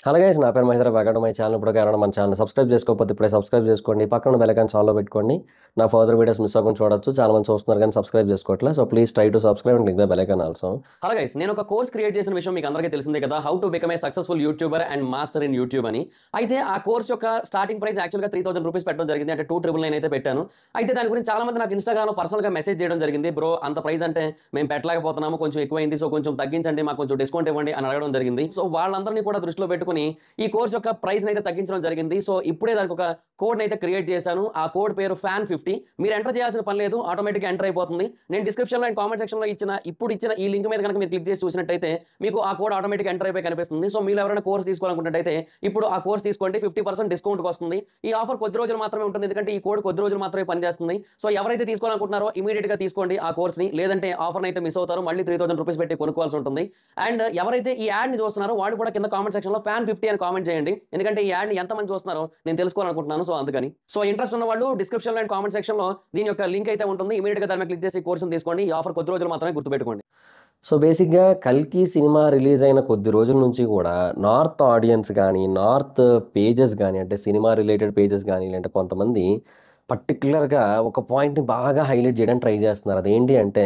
Hello guys, నా పేరు Mahendra. Welcome to my channel. ఇప్పుడు ఎవరైనా మన ఛానల్ సబ్స్క్రైబ్ చేసుకోకపోతే ఇప్పుడే సబ్స్క్రైబ్ చేసుకోండి. పక్కన బెల్ ఐకాన్ ఆల్లో పెట్టుకోండి. నా ఫర్దర్ వీడియోస్ మిస్ అవ్వకుండా చూడొచ్చు. చాలా మంది చూస్తున్నారు కానీ సబ్స్క్రైబ్ చేసుకోవట్లేదు. So please try to subscribe and click the bell icon also. Hello guys, నేను ఒక కోర్స్ క్రియేట్ చేసిన విషయం మీకు అందరికీ తెలిసిందే కదా, how to become a successful YouTuber and master in YouTube అని. అయితే ఆ కోర్స్ యొక్క స్టార్టింగ్ ప్రైస్ యాక్చువల్గా 3000 రూపీస్ పెట్టడం జరిగింది. అంటే 2999 అయితే పెట్టాను. అయితే దాని గురించి చాలా మంది నాకు ఇన్స్టాగ్రామ్లో పర్సనల్గా మెసేజ్ చేయడం జరిగింది. బ్రో, అంత ప్రైస్ అంటే మేము పెట్టలేకపోతున్నాము, కొంచెం ఎక్కువైంది, సో కొంచెం తగ్గించండి, మాకు కొంచెం డిస్కౌంట్ ఇవ్వండి అని అడగడం జరిగింది. సో వాళ్ళందరినీ కూడా దృష్టిలో పెట్టుకుని ఈ కోర్స్ యొక్క ప్రైస్ అయితే తగ్గించడం జరిగింది. సో ఇప్పుడే దానికి ఒక కోడ్ అయితే క్రియేట్ చేశాను. ఆ కోడ్ పేరు FAN50. మీరు ఎంటర్ చేయాల్సిన పని లేదు, ఆటోమేటిక్గా ఎంటర్ అయిపోతుంది. నేను డిస్క్రిప్షన్లో అండ్ కామెంట్ సెక్షన్లో ఇచ్చిన ఈ లింక్ మీద కనుక మీరు క్లిక్ చేసి చూసినట్టయితే మీకు ఆ కోడ్ ఆటోమేటిక్ ఎంటర్ అయిపోయి కనిపిస్తుంది. సో మీరు ఎవరైనా కోర్స్ తీసుకోవాలనుకుంటే ఇప్పుడు ఆ కోర్స్ తీసుకోండి, 50% డిస్కౌంట్ వస్తుంది. ఈ ఆఫర్ కొద్ది రోజులు మాత్రమే ఉంటుంది, ఎందుకంటే ఈ కోడ్ కొద్ది రోజులు మాత్రమే పనిచేస్తుంది. సో ఎవరైతే తీసుకోవాలనుకుంటున్నారో ఇమీడియట్ గా తీసుకోండి ఆ కోర్స్ ని, లేదంటే ఆఫర్ అయితే మిస్ అవుతారు, మళ్ళీ 3000 రూపీస్ పెట్టి కొనుక్కోవాల్సి ఉంటుంది. అండ్ ఎవరైతే ఈ యాడ్ ని చూస్తున్నారో వాడు కూడా కింద కామెంట్ సెక్షన్ లో FAN50 అని కామెంట్ చేయండి, ఎందుకంటే ఈ యాడ్ ని ఎంతమంది చూస్తున్నారో నేను తెలుసుకోవాలనుకుంటున్నాను. సో అందుకని ఇంట్రెస్ట్ ఉన్న వాళ్ళు డిస్క్రిప్షన్ లో అండ్ కామెంట్ సెక్షన్ లో దీని యొక్క లింక్ అయితే ఉంటుంది. ఇమీడియట్ గా దాని మీద క్లిక్ చేసి కోర్సును తీసుకోండి. ఈ ఆఫర్ కొద్ది రోజులు మాత్రమే, గుర్తుపెట్టుకోండి. సో బేసిక్గా కల్కి సినిమా రిలీజ్ అయిన కొద్ది రోజుల నుంచి కూడా నార్త్ ఆడియన్స్ కానీ, నార్త్ పేజెస్ కానీ, అంటే సినిమా రిలేటెడ్ పేజెస్ కానీ, లేదంటే కొంతమంది పర్టికులర్గా ఒక పాయింట్ని బాగా హైలైట్ చేయడానికి ట్రై చేస్తున్నారు. అదేంటి అంటే,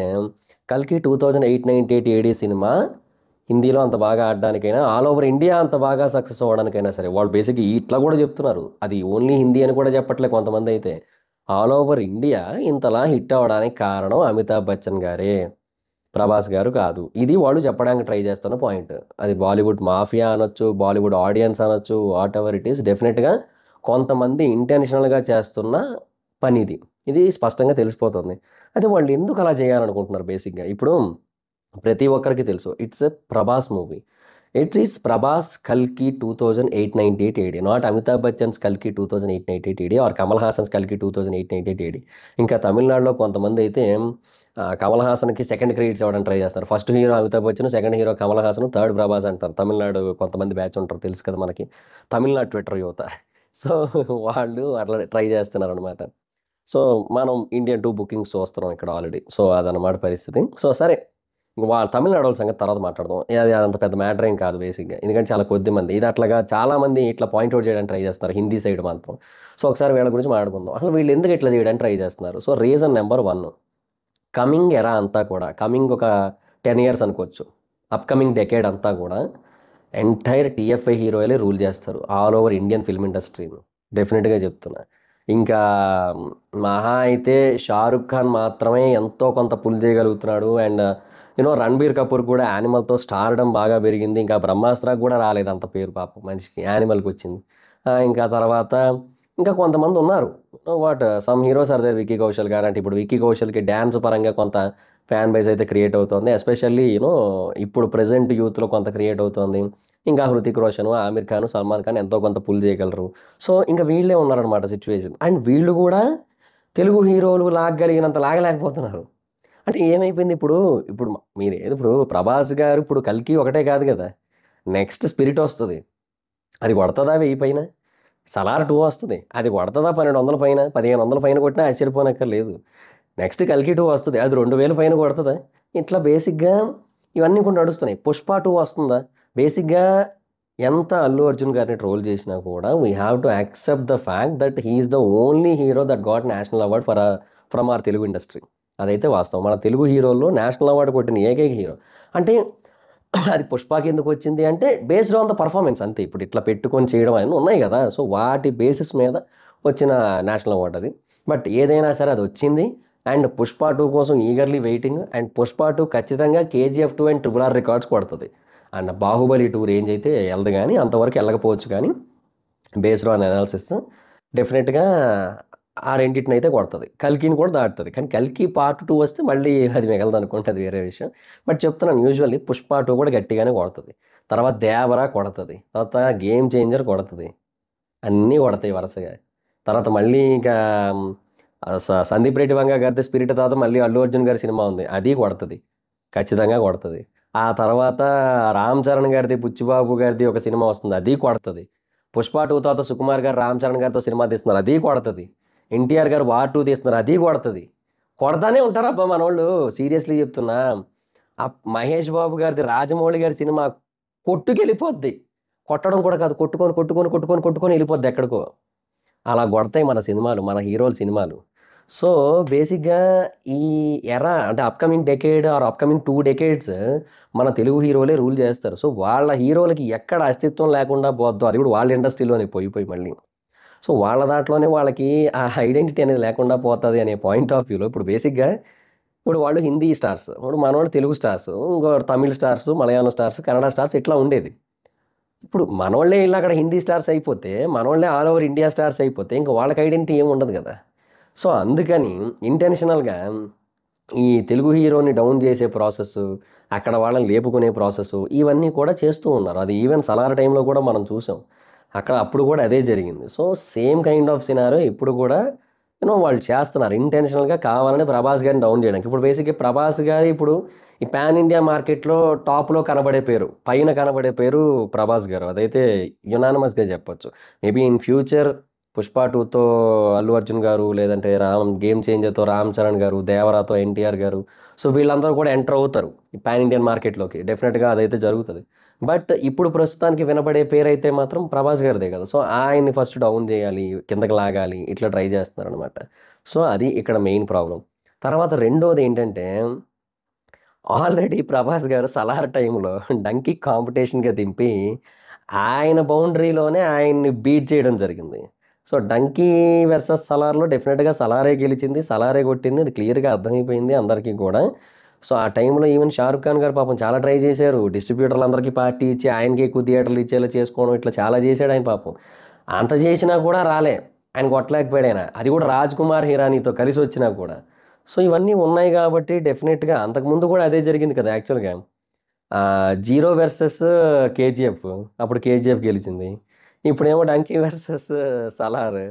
కల్కి 2898 ఏడీ సినిమా హిందీలో అంత బాగా ఆడడానికైనా, ఆల్ ఓవర్ ఇండియా అంత బాగా సక్సెస్ అవ్వడానికైనా సరే, వాళ్ళు బేసిక్గా ఇట్లా కూడా చెప్తున్నారు. అది ఓన్లీ హిందీ అని కూడా చెప్పట్లేదు కొంతమంది అయితే. ఆల్ ఓవర్ ఇండియా ఇంతలా హిట్ అవ్వడానికి కారణం అమితాబ్ బచ్చన్ గారే, ప్రభాస్ గారు కాదు. ఇది వాళ్ళు చెప్పడానికి ట్రై చేస్తున్న పాయింట్. అది బాలీవుడ్ మాఫియా అనొచ్చు, బాలీవుడ్ ఆడియన్స్ అనొచ్చు, వాట్ ఎవర్ ఇట్ ఈస్, డెఫినెట్గా కొంతమంది ఇంటెన్షనల్గా చేస్తున్న పని ఇది. ఇది స్పష్టంగా తెలిసిపోతుంది. అయితే వాళ్ళు ఎందుకు అలా చేయాలనుకుంటున్నారు బేసిక్గా? ఇప్పుడు ప్రతి ఒక్కరికి తెలుసు, it's a Prabhas movie. It is Prabhas కల్కి 2898 ఏడి, నాట్ అమితాబ్ బచ్చన్స్ కల్కి 2898 ఏడి ఆర్ కమల్ హాసన్స్ కల్కి 2898 ఏడి. ఇంకా తమిళనాడులో కొంతమంది అయితే కమల్ హాసన్కి సెకండ్ క్రెడిట్స్ ఇవ్వడానికి ట్రై చేస్తారు. First hero Amitabh Bachchan, second hero Kamal Haasan, third Prabhas అంటారు. తమిళనాడు కొంతమంది బ్యాచ్ ఉంటారు, తెలుసు కదా మనకి, తమిళనాడు ట్విట్టర్ యువత. సో వాళ్ళు అట్లా ట్రై చేస్తున్నారు అనమాట. సో మనం ఇండియన్ 2 బుకింగ్స్ చూస్తున్నాం ఇక్కడ ఆల్రెడీ. సో అదనమాట పరిస్థితి. సో సరే, తమిళనాడు వాళ్ళ సంగతి తర్వాత మాట్లాడదాం. అది అంత పెద్ద మ్యాటర్ ఏం కాదు బేసిక్గా, ఎందుకంటే చాలా కొద్ది మంది ఇది అట్లాగా చాలామంది ఇట్లా పాయింట్అవుట్ చేయడానికి ట్రై చేస్తారు హిందీ సైడ్ మాత్రం. సో ఒకసారి వీళ్ళ గురించి మాట్లాడుకుందాం. అసలు వీళ్ళు ఎందుకు ఇట్లా చేయడానికి ట్రై చేస్తున్నారు? సో రీజన్ నెంబర్ 1, కమింగ్ ఎరా అంతా కూడా, కమింగ్ ఒక 10 ఇయర్స్ అనుకోవచ్చు, అప్కమింగ్ డెకేడ్ అంతా కూడా ఎంటైర్ TFI హీరోలే రూల్ చేస్తారు ఆల్ ఓవర్ ఇండియన్ ఫిల్మ్ ఇండస్ట్రీని. డెఫినెట్గా చెప్తున్నా. ఇంకా మహా అయితే షారుఖ్ ఖాన్ మాత్రమే ఎంతో కొంత పుల్ చేయగలుగుతున్నాడు. అండ్ రణబీర్ కపూర్ కూడా యానిమల్తో స్టార్డం బాగా పెరిగింది. ఇంకా బ్రహ్మాస్త్రాకు కూడా రాలేదు అంత పేరు, పాపం మనిషికి, యానిమల్కి వచ్చింది. ఇంకా తర్వాత ఇంకా కొంతమంది ఉన్నారు. Some heroes are there, Vicky Kaushal గారు. అంటే ఇప్పుడు విక్కీ కౌశల్కి డ్యాన్స్ పరంగా కొంత ఫ్యాన్ బేస్ అయితే క్రియేట్ అవుతుంది, ఎస్పెషల్లీ ఇప్పుడు ప్రజెంట్ యూత్లో కొంత క్రియేట్ అవుతుంది. ఇంకా హృతిక్ రోషన్, ఆమిర్ ఖాన్, సల్మాన్ ఖాన్ ఎంతో కొంత పుల్ చేయగలరు. సో ఇంకా వీళ్ళే ఉన్నారనమాట సిచ్యువేషన్. అండ్ వీళ్ళు కూడా తెలుగు హీరోలు లాగలిగినంత లాగలేకపోతున్నారు. అంటే ఏమైపోయింది ఇప్పుడు, ఇప్పుడు మీరు ఇప్పుడు ప్రభాస్ గారు ఇప్పుడు కల్కి ఒకటే కాదు కదా, నెక్స్ట్ స్పిరిట్ వస్తుంది, అది కొడుతుందా 1000 పైన? సలార్ 2 వస్తుంది, అది కొడుతుందా 1200 పైన? 1500 పైన కొట్టినా ఆశ్చర్యపోనక్కర్లేదు. నెక్స్ట్ కల్కి 2 వస్తుంది, అది 2000 పైన కొడుతుందా? ఇట్లా బేసిక్గా ఇవన్నీ కూడా నడుస్తున్నాయి. పుష్ప 2 వస్తుందా? బేసిక్గా ఎంత అల్లు అర్జున్ గారిని ట్రోల్ చేసినా కూడా we have to accept the fact that he's the only hero that got national award from our Telugu industry. అదైతే వాస్తవం. మన తెలుగు హీరోల్లో నేషనల్ అవార్డు కొట్టిన ఏకైక హీరో. అంటే అది పుష్పకి ఎందుకు వచ్చింది అంటే బేస్డ్ ఆన్ ద పర్ఫార్మెన్స్ అంతే. ఇప్పుడు ఇట్లా పెట్టుకొని చేయడం అని ఉన్నాయి కదా, సో వాటి బేసిస్ మీద వచ్చిన నేషనల్ అవార్డు అది. బట్ ఏదైనా సరే అది వచ్చింది. అండ్ పుష్ప 2 కోసం ఈగర్లీ వెయిటింగ్. అండ్ పుష్ప 2 ఖచ్చితంగా KGF 2 అండ్ RRR రికార్డ్స్ కొడుతుంది. అండ్ బాహుబలి 2 రేంజ్ అయితే వెళ్ళదు, కానీ అంతవరకు వెళ్ళకపోవచ్చు, కానీ బేస్డ్ ఆన్ అనాలిసిస్ డెఫినెట్గా ఆ రెండింటిని అయితే కొడుతుంది. కల్కిని కూడా దాటుతుంది. కానీ కల్కి పార్ట్ 2 వస్తే మళ్ళీ అది మిగలదు అనుకుంటే అది వేరే విషయం. బట్ చెప్తున్నాను, యూజువల్లీ పుష్ప 2 కూడా గట్టిగానే కొడుతుంది. తర్వాత దేవరా కొడుతుంది, తర్వాత గేమ్ చేంజర్ కొడుతుంది, అన్నీ కొడతాయి వరుసగా. తర్వాత మళ్ళీ ఇంకా సందీప్ రెడ్డి వంగ గారి స్పిరిట్ తర్వాత మళ్ళీ అల్లు అర్జున్ గారి సినిమా ఉంది, అది కొడుతుంది, ఖచ్చితంగా కొడుతుంది. ఆ తర్వాత రామ్ చరణ్ గారిది, బుచ్చిబాబు గారిది ఒక సినిమా వస్తుంది, అది కొడుతుంది. పుష్ప 2 తర్వాత సుకుమార్ గారు రామ్ చరణ్ గారితో సినిమా తీస్తున్నారు, అది కొడుతుంది. ఎన్టీఆర్ గారు వార్ 2 తీస్తున్నారు, అది కొడుతుంది. కొడతానే ఉంటారబ్బా మనోళ్ళు, సీరియస్లీ చెప్తున్నా. ఆ మహేష్ బాబు గారిది రాజమౌళి గారి సినిమా కొట్టుకెళ్ళిపోద్ది, కొట్టడం కూడా కాదు, కొట్టుకొని, కొట్టుకొని, కొట్టుకొని, కొట్టుకొని ఎళ్ళిపోద్ది ఎక్కడికో. అలా కొడతాయి మన సినిమాలు, మన హీరోల సినిమాలు. సో, బేసిక్‌గా ఈ అంటే upcoming decade or upcoming 2 decades మన తెలుగు హీరోలే రూల్ చేస్తారు. సో, వాళ్ళ హీరోలకి ఎక్కడ అస్తిత్వం లేకుండా పోద్దో, అది కూడా వాళ్ళ ఇండస్ట్రీలోనే పోయి, పోయి మళ్ళీ. సో, వాళ్ళ దాంట్లోనే వాళ్ళకి ఆ ఐడెంటిటీ అనేది లేకుండా పోతది అనే పాయింట్ ఆఫ్ వ్యూలో ఇప్పుడు బేసిక్‌గా ఇప్పుడు వాళ్ళు హిందీ స్టార్స్, ఇప్పుడు మనోళ్ళు తెలుగు స్టార్స్, ఇంకో Tamil stars, Malayalam stars, Kannada stars ఇట్లా ఉండేది. ఇప్పుడు మనోళ్ళే ఈళ్ళు అక్కడ హిందీ స్టార్స్ అయిపోతే, మనోళ్ళే ఆల్ ఓవర్ ఇండియా స్టార్స్ అయిపోతే, ఇంక వాళ్ళకి ఐడెంటిటీ ఏమి ఉండదు గదా! సో, అందుకని ఇంటెన్షనల్‌గా ఈ తెలుగు హీరోని డౌన్ చేసే ప్రాసెస్సు, అక్కడ వాళ్ళని లేపుకునే ప్రాసెస్సు, ఇవన్నీ కూడా చేస్తూ ఉన్నారు. అది ఈవెన్ 'సలార్' టైంలో కూడా మనం చూసాం. అప్పుడు కూడా అదే జరిగింది. So, same kind of scenario ఇప్పుడు కూడా వాళ్ళు చేస్తున్నారు. ఇంటెన్షనల్‌గా కావాలని 'ప్రభాస్' గారిని డౌన్ చేయడానికి. ఇప్పుడు బేసిక్‌గా 'ప్రభాస్' గారు ఇప్పుడు ఈ పాన్ ఇండియా మార్కెట్‌లో టాప్‌లో కనబడే పేరు, పైన కనబడే పేరు 'ప్రభాస్' గారు. అదైతే యునానిమస్‌గా చెప్పొచ్చు. మేబీ ఇన్ ఫ్యూచర్ 'పుష్ప 2'తో అల్లు అర్జున్ గారు, లేదంటే 'గేమ్ చేంజర్'తో రామ్ చరణ్ గారు, 'దేవరా'తో ఎన్టీఆర్ గారు. సో, వీళ్ళందరూ కూడా ఎంటర్ అవుతారు ఈ పాన్ ఇండియన్ మార్కెట్‌లోకి. డెఫినిట్‌గా అదైతే జరుగుతది. బట్ ఇప్పుడు ప్రస్తుతానికి వినబడే పేరైతే మాత్రం 'ప్రభాస్' గారిదే కదా! సో, ఆయన్ని ఫస్ట్ డౌన్ చేయాలి, కిందకి లాగాలి, ఇట్లా ట్రై చేస్తున్నారనమాట. సో, అది ఇక్కడ మెయిన్ ప్రాబ్లమ్. తర్వాత రెండోదేంటంటే, ఆల్రెడీ 'ప్రభాస్' గారు 'సలార్' టైంలో 'డంకీ' కాంపిటీషన్‌గా దింపి, ఆయన బౌండరీలోనే ఆయన్ని బీట్ చేయడం జరిగింది. సో, 'డంకీ' వర్సెస్ 'సలార్‌లో' డెఫినిట్‌గా 'సలారే' గెలిచింది. 'సలారే' కొట్టింది. అది క్లియర్‌గా అర్థమైపోయింది అందరికీ కూడా. సో, ఆ టైంలో ఈవెన్ 'షారుఖ్ ఖాన్' గారు పాపం చాలా ట్రై చేశారు. డిస్ట్రిబ్యూటర్లందరికీ పార్టీ ఇచ్చి, ఆయనకే ఎక్కువ థియేటర్లు ఇచ్చేలా చేసుకోవడం, ఇట్లా చాలా చేశాడు ఆయన పాపం. అంత చేసినా కూడా రాలే. ఆయన కొట్టలేకపోయాడు ఆయన. అది కూడా 'రాజ్ కుమార్ హిరానీతో' కలిసొచ్చినా కూడా. సో, ఇవన్నీ ఉన్నాయి గాబట్టి డెఫినిట్‌గా అంతకుముందు కూడా అదే జరిగింది కదా! యాక్చువల్‌గా. 'జీరో' వర్సెస్ 'కేజీఎఫ్' అప్పుడు 'కేజీఎఫ్' గెలిచింది. ఇప్పుడేమో 'డంకీ' వర్సెస్ 'సలార్'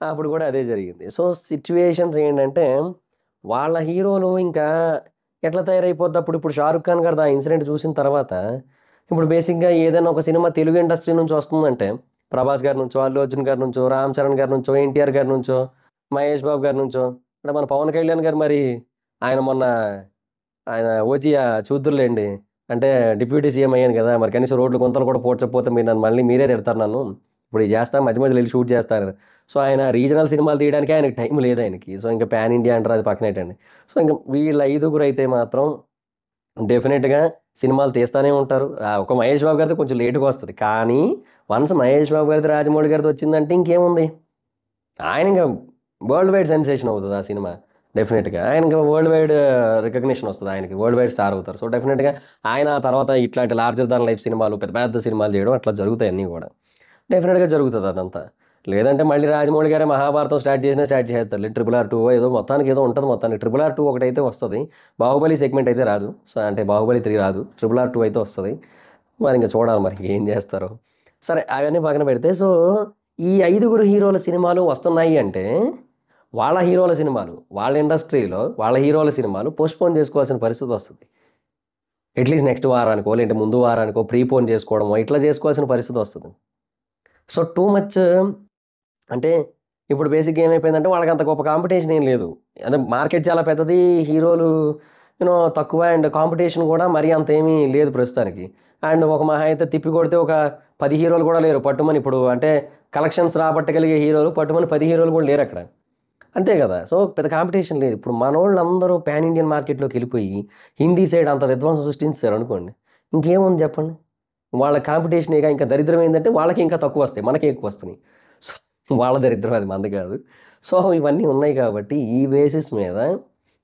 అప్పుడు కూడా అదే జరిగింది. సో, సిట్యుయేషన్స్ ఏంటంటే, వాళ్ళ హీరోలు ఇంకా ఎట్లా తయారైపోద్ది ఇప్పుడు 'షారుఖ్ ఖాన్' గారిది ఆ ఇన్సిడెంట్ చూసిన తర్వాత, ఇప్పుడు బేసిక్‌గా ఏదైనా ఒక సినిమా తెలుగు ఇండస్ట్రీ నుంచి వస్తుందంటే, 'ప్రభాస్' గారి నుంచో, 'అల్లు అర్జున్' గారి నుంచో, 'రామ్ చరణ్' గారి నుంచో, 'ఎన్టీఆర్' గారి నుంచో, 'మహేష్ బాబు' గారి నుంచో, అంటే మన 'పవన్ కళ్యాణ్' గారు మరి ఆయన మొన్న ఆయన 'ఓజీ' చూద్దురులెండి. అంటే డిప్యూటీ సీఎం అయ్యాను గదా! మరి కనీసం రోడ్లు గుంతలు కూడా పూడ్చకపోతే మీరే తిడతారు నన్ను. ఇప్పుడు ఇది చేస్తా మధ్య మధ్యలో ఎళ్లి షూట్ చేస్తారు. సో, ఆయన రీజనల్ సినిమాలు తీయడానికే ఆయనకి టైం లేదాయనకి. సో, ఇంక పాన్ ఇండియా అంటారు అది పక్కనెట్టండి. సో, ఇంక వీళ్ళ ఐదుగురైతే మాత్రం డెఫినిట్‌గా సినిమాలు తీస్తానే ఉంటారు. ఒక 'మహేష్ బాబు' గారిది కొంచెం లేట్‌గా వస్తది. కానీ వన్స్ 'మహేష్ బాబు' గారిది, 'రాజమౌళి' గారిది వచ్చిందంటే ఇంకేముంది? ఆయనింక వరల్డ్ వైడ్ సెన్సేషన్ అవుతది ఆ సినిమా. డెఫినిట్‌గా. ఆయనకి వరల్డ్ వైడ్ రికగ్నిషన్ వస్తది ఆయనకి. వరల్డ్ వైడ్ స్టార్ అవుతారు. సో, డెఫినిట్‌గా ఆయన ఆ తర్వాత ఇట్లాంటి లార్జర్ దాన్ లైఫ్ సినిమాలు, పెద్ద పెద్ద సినిమాలు చేయడం అట్లా జరుగుతాయి అన్నీ గూడా. డెఫినిట్‌గా జరుగుతది అదంతా. లేదంటే మళ్ళీ 'రాజమౌళి' గారే 'మహాభారతం' స్టార్ట్ చేసేస్తారులే. 'ట్రిపుల్ ఆర్ 2' ఏదో మొత్తానికి ఏదో ఉంటది మొత్తానికి. 'ట్రిపుల్ ఆర్ 2' ఒకటైతే వస్తది. 'బాహుబలి' సెగ్మెంట్ అయితే రాదు. సో, అంటే 'బాహుబలి 3' రాదు. 'ట్రిపుల్ ఆర్ 2' అయితే వస్తది. మరింక చూడాలి మరి ఏం జేస్తారో. సరే అవన్నీ పక్కన పెడితే సో, ఈ ఐదుగురు హీరోల సినిమాలు వస్తున్నాయి అంటే, వాళ్ళ హీరోల సినిమాలు, వాళ్ళ ఇండస్ట్రీలో వాళ్ళ హీరోల సినిమాలు పోస్ట్‌పోన్ జేసుకోవాల్సిన పరిస్థితొస్తది. అట్‌లీస్ట్ నెక్స్ట్ వారానికో, లేదంటే ముందు వారానికో ప్రీపోన్ జేసుకోవడమో ఇట్లా జేసుకోవాల్సిన పరిస్థితొస్తది. సో, టూ మచ్ అంటే ఇప్పుడు బేసిక్‌గా ఏమైపోయిందంటే వాళ్ళకంత గొప్ప కాంపిటీషన్ ఏం లేదు. అంటే మార్కెట్ చాలా పెద్దది. హీరోలు తక్కువ అండ్ కాంపిటీషన్ గూడా మరీ అంత ఏమీ లేదు ప్రస్తుతానికి. అండ్ ఒక మహా అయితే తిప్పి కొడితే ఒక 10 హీరోలు గూడా లేరు పట్టుమని ఇప్పుడు అంటే కలెక్షన్స్ రాబట్టగలిగే హీరోలు పట్టుమని 10 హీరోలు గూడా లేరక్కడ. అంతే గదా! సో, పెద్ద కాంపిటీషన్ లేదు. ఇప్పుడు మనోళ్ళందరూ పాన్ ఇండియన్ మార్కెట్‌లోకెళ్ళిపోయి హిందీ సైడ్ అంత విధ్వంసం సృష్టించేసారనుకోండి. ఇంకేముంది జెప్పండి? వాళ్ళ కాంపిటీషనేగా ఇంకా దరిద్రం ఏందంటే వాళ్ళకి ఇంకా తక్కువొస్తాయి. మనకే ఎక్కువొస్తున్నాయి. సో, వాళ్ళ దరిద్రం అది మనది కాదు. సో, ఇవన్నీ ఉన్నాయి కాబట్టి ఈ బేసిస్ మీద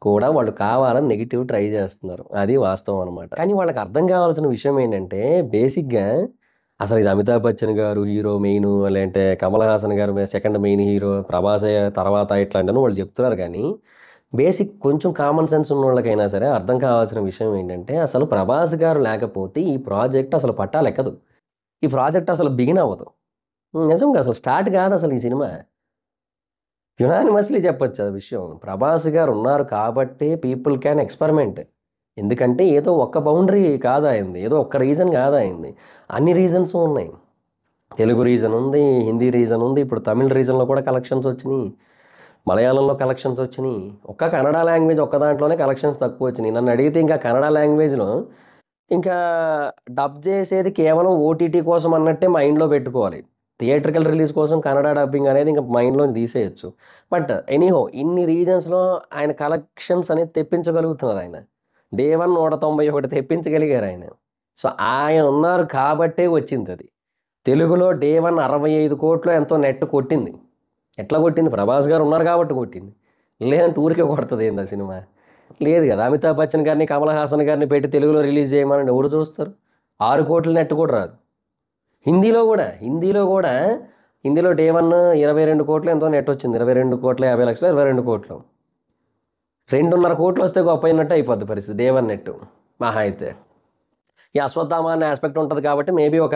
కూడా వాళ్ళు కావాలని నెగెటివ్ ట్రై జేస్తున్నారు. అది వాస్తవం అనమాట. కానీ వాళ్ళకి అర్థం కావాల్సిన విషయం ఏంటంటే బేసిక్‌గా అసలు ఇది అమితాబ్ బచ్చన్ గారు హీరో మెయిను, లేదంటే కమల్ హాసన్ గారు సెకండ్ మెయిన్ హీరో, ప్రభాసే తర్వాత ఇట్లాంటివన్నీ వాళ్ళు చెప్తున్నారు గానీ, బేసిక్ కొంచెం కామన్ సెన్స్ ఉన్నోళ్ళకైనా సరే అర్థం కావాల్సిన విషయం ఏంటంటే, అసలు 'ప్రభాస్' గారు లేకపోతే ఈ ప్రాజెక్ట్ అసలు పట్టాలెక్కదు. ఈ ప్రాజెక్ట్ అసలు బిగిన్ అవ్వదు. నిజంగా అసలు స్టార్ట్ కాదసలు ఈ సినిమా. యునానిమస్‌లీ చెప్పొచ్చు ఆ విషయం. 'ప్రభాస్' గారు ఉన్నారు కాబట్టే పీపుల్ క్యాన్ ఎక్స్‌పెరిమెంట్. ఎందుకంటే ఏదో ఒక్క బౌండరీ కాదాయింది. ఏదో ఒక్క రీజన్ కాదాయింది. అన్ని రీజన్స్ ఉన్నాయి. తెలుగు రీజన్ ఉంది, హిందీ రీజన్ ఉంది. ఇప్పుడు తమిళ్ రీజన్‌లో కూడా కలెక్షన్స్ వచ్చినియి. మలయాళంలో కలెక్షన్స్ వచ్చినియి. ఒక్క కన్నడ లాంగ్వేజ్ ఒక్క దాంట్లోనే కలెక్షన్స్ తక్కువొచ్చినియి. నన్నడిగితే ఇంకా కన్నడ లాంగ్వేజ్‌లో ఇంకా డబ్ చేసేది కేవలం ఓటీటీ కోసం అన్నట్టే మైండ్‌లో పెట్టుకోవాలి. థియేట్రికల్ రిలీజ్ కోసం కన్నడ డబ్బింగ్ అనేది ఇంక మైండ్‌లోంచి తీసేయొచ్చు. బట్ ఎనీహౌ ఇన్ని రీజన్స్‌లో ఆయన కలెక్షన్స్ అనేది తెప్పించగలుగుతున్నారాయన. డే 1 191 తెప్పించగలిగారాయన. సో, ఆయన ఉన్నారు కాబట్టే వచ్చిందది. తెలుగులో డే 1 65,00,00,000 ఎంతో నెట్ కొట్టింది. ఎట్లా కొట్టింది? ప్రభాస్ గారు ఉన్నారు కాబట్టి కొట్టింది. లేదంటే ఊరికే కొడతదేందా సినిమా? లేదు కదా! అమితాబ్ బచ్చన్ గారిని, కమల్ హాసన్ గారిని పెట్టి తెలుగులో రిలీజ్ చేయమనండి ఎవరు చూస్తారు? 6,00,00,000 నెట్ కూడా రాదు. హిందీలో డే 1 22,00,00,000 ఎంతో నెట్ వచ్చింది. 22,50,00,000 22,00,00,000. 2,5,00,00,000 వస్తే గొప్ప అయినట్టు అయిపోద్ది పరిస్థితి డే 1 నెట్ మహా అయితే. ఈ అశ్వత్థామ అనే ఆస్పెక్ట్ ఉంటది కాబట్టి మేబీ ఒక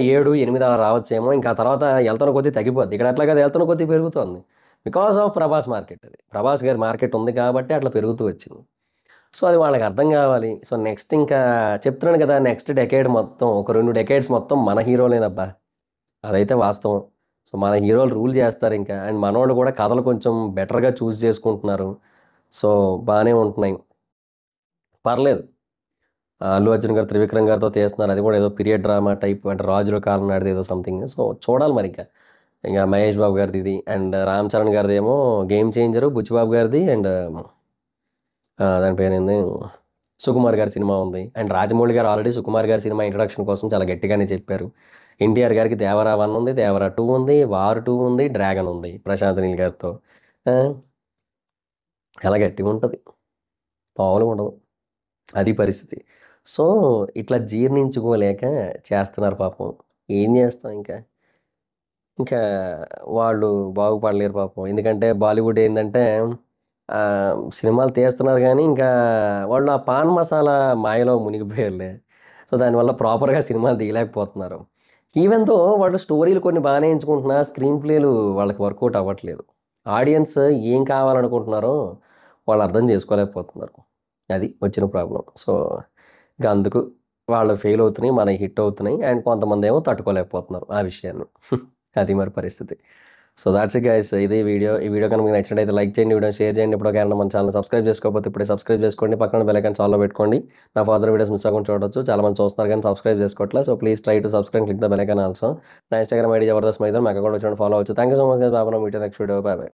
7, 8 అలా రావచ్చేమో. ఇంకా తర్వాత ఎళ్తున్న కొద్దీ తగ్గిపోద్ది. ఇక్కడ అట్లా కాదు ఎళ్తున్న కొద్దీ పెరుగుతోంది. బికాస్ ఆఫ్ ప్రభాస్ మార్కెట్ అది. ప్రభాస్ గారి మార్కెట్ ఉంది కాబట్టి అట్లా పెరుగుతూ వచ్చింది. సో, అది వాళ్ళకి అర్థం కావాలి. సో, నెక్స్ట్ ఇంకా చెప్తున్నాను కదా! నెక్స్ట్ డెకేడ్ మొత్తం ఒక 2 డెకేడ్స్ మొత్తం మన హీరోలేనబ్బా! అదైతే వాస్తవం. సో, మన హీరోలు రూల్ చేస్తారింకా. అండ్ మనోళ్ళు కూడా కథలు కొంచెం బెటర్‌గా చూజ్ చేసుకుంటున్నారు. సో, బానే ఉంటున్నాయి. పర్లేదు. అల్లు అర్జున్ గారు 'త్రివిక్రమ్' గారితో తీస్తున్నారు. అది కూడా ఏదో పీరియడ్ డ్రామా టైప్ అంటే రాజుల కాలం నాటిది ఏదో సంథింగ్. సో, చూడాలి మరింక. ఇంక మహేష్ బాబు గారిది ఇది. అండ్ రామ్ చరణ్ గారిదేమో 'గేమ్ చేంజరు', బుచ్చిబాబు గారిది అండ్ దాని పేరేంది 'సుకుమార్' గారి సినిమా ఉంది. అండ్ రాజమౌళి గారు ఆల్రెడీ 'సుకుమార్' గారి సినిమా ఇంట్రొడక్షన్ కోసం చాలా గట్టిగానే చెప్పారు. ఎన్టీఆర్ గారికి 'దేవరా 1' ఉంది, 'దేవరా 2' ఉంది, 'వార్ 2' ఉంది, 'డ్రాగన్' ఉంది ప్రశాంత్ నీల్ గారితో. ఆ! చాలా గట్టిగా ఉంటది. మామూలుగా ఉండదు. అది పరిస్థితి. సో, ఇట్లా జీర్ణించుకోలేక చేస్తున్నారు పాపం. ఏం చేస్తాం ఇంకా. ఇంకా వాళ్ళు బాగుపడలేరు పాపం. ఎందుకంటే బాలీవుడ్ ఏందంటే సినిమాలు తీస్తున్నారు గానీ, ఇంకా వాళ్ళు ఆ పాన్ మసాలా మాయలో మునిగిపోయారులే. సో, దానివల్ల ప్రాపర్‌గా సినిమాలు తీయలేకపోతున్నారు. ఈవెన్ దో వాళ్ళు స్టోరీలు కొన్ని బానే ఎంచుకుంటున్నా, స్క్రీన్ ప్లేలు వాళ్ళకి వర్కౌట్ అవ్వట్లేదు. ఆడియన్స్ ఏం కావాలనుకుంటున్నారో వాళ్ళు అర్థం చేసుకోలేకపోతున్నారు. అది వచ్చిన ప్రాబ్లమ్. సో, ఇంక అందుకు వాళ్ళు ఫెయిల్ అవుతున్నాయి. మనయి హిట్ అవుతున్నాయి. అండ్ కొంతమందేమో తట్టుకోలేకపోతున్నారు ఆ విషయాన్ని. అది మరి పరిస్థితి. So, thoughts it guys. ఇది వీడియో. ఈ వీడియో కనుక మీకు నచ్చినట్టయితే లైక్ చేయండి. వీడియోని షేర్ చేయండి. ఇప్పటివరకు మన ఛానెల్‌ని సబ్స్క్రైబ్ చేసుకోకపోతే ఇప్పుడే సబ్స్క్రైబ్ చేసుకోండి. పక్కన బెల్ ఐకాన్ ఆల్‌లో పెట్టుకోండి. నా ఫర్దర్ వీడియోస్ మిస్ అవ్వకుండా చూడొచ్చు. చాలామంది చూస్తున్నారు కానీ సబ్స్క్రైబ్ చేసుకోవట్లేదు. So, please try to subscribe click the bell icon also. నా ఇన్‌స్టాగ్రామ్ ఐడీ జబర్దస్త్ మైదర్. మా అకౌంట్ వచ్చినట్టు ఫాలో అవ్వచ్చు. Thank you so much guys. Bye. Meet next video. Bye by.